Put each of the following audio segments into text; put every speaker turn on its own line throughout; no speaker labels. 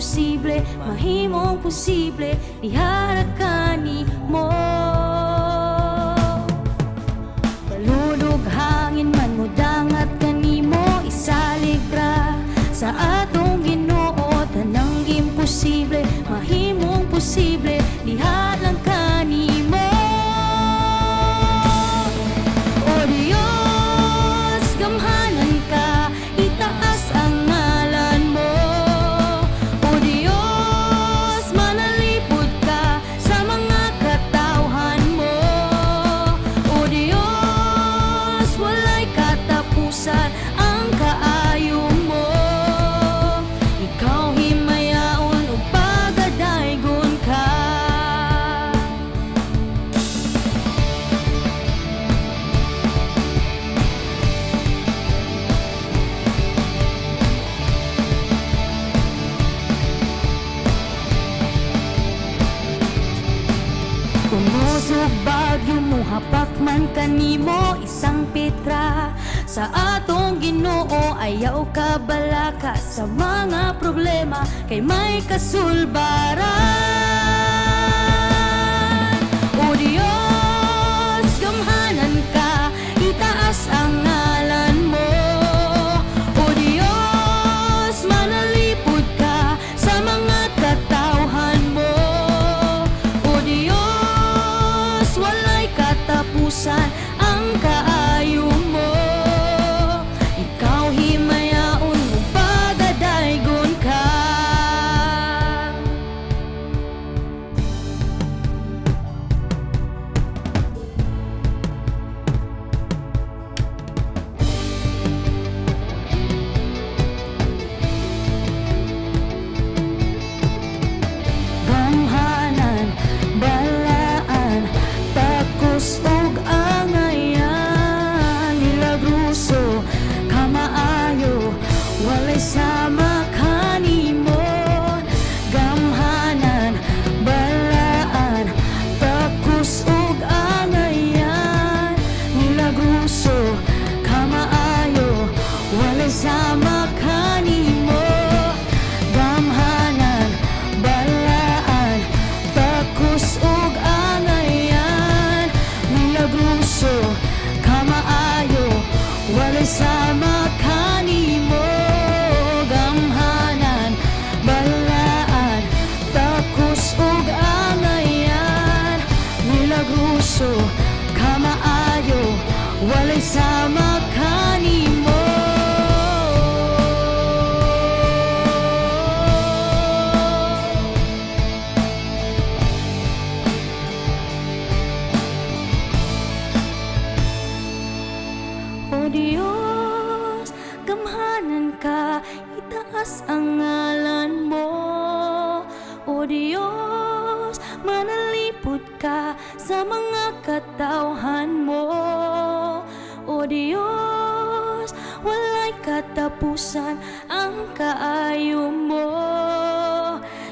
imposible, mahimong posible, iharakani mo. Palulughangin man mo dangat kanimo, isaligra sa atong Ginoo. Tanang imposible, mahimong posible, diha lang kanimo. O Diyos, gamhanan ka, itaas ang ngalan mo. O Diyos, manalipod ka sa mga katawhan mo. O Diyos, walay katapusan ang kaayo mo. Ikaw himayaon ug pagadaygon ka. Umusog bagyo mo, hapak man kanimo isang pitra. Sa atong Ginoo ayaw ka balaka sa mga problema, kay may kasulbaran. O Diyos, gamhanan ka, itaas ang ngalan mo. O Diyos, manalipod ka sa mga katawhan mo. O Diyos, walay katapusan ang kaayo mo. Ikaw himayaon ug pagadaygon ka. Gamhanan, balaan, takos ug angayan, milagruso, kamaayo, walay sama kanimo. Gamhanan, balaan, takos ug angayan, milagruso, kamaayo, walay sama kanimo. Gamhanan, balaan, takos ug angayan, milagruso, kamaayo, walay sama kanimo. Gamhanan, balaan, takos ug angayan, milagruso, kamaayo, walay sama kanimo. O Diyos, gamhanan ka, itaas ang ngalan mo. O Diyos, manalipod ka sa mga katawhan mo. O Diyos, walay katapusan ang kaayo mo.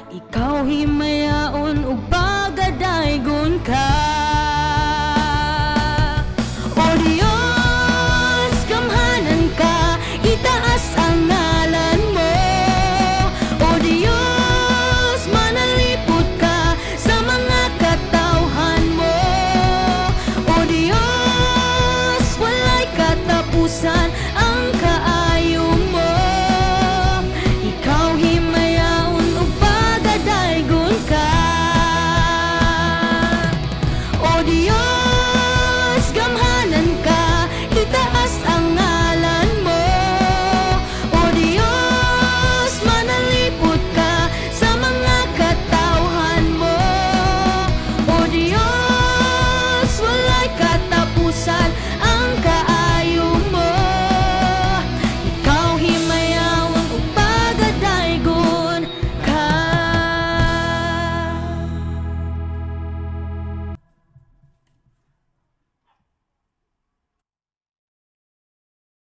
Ikaw himayaon ug pagaday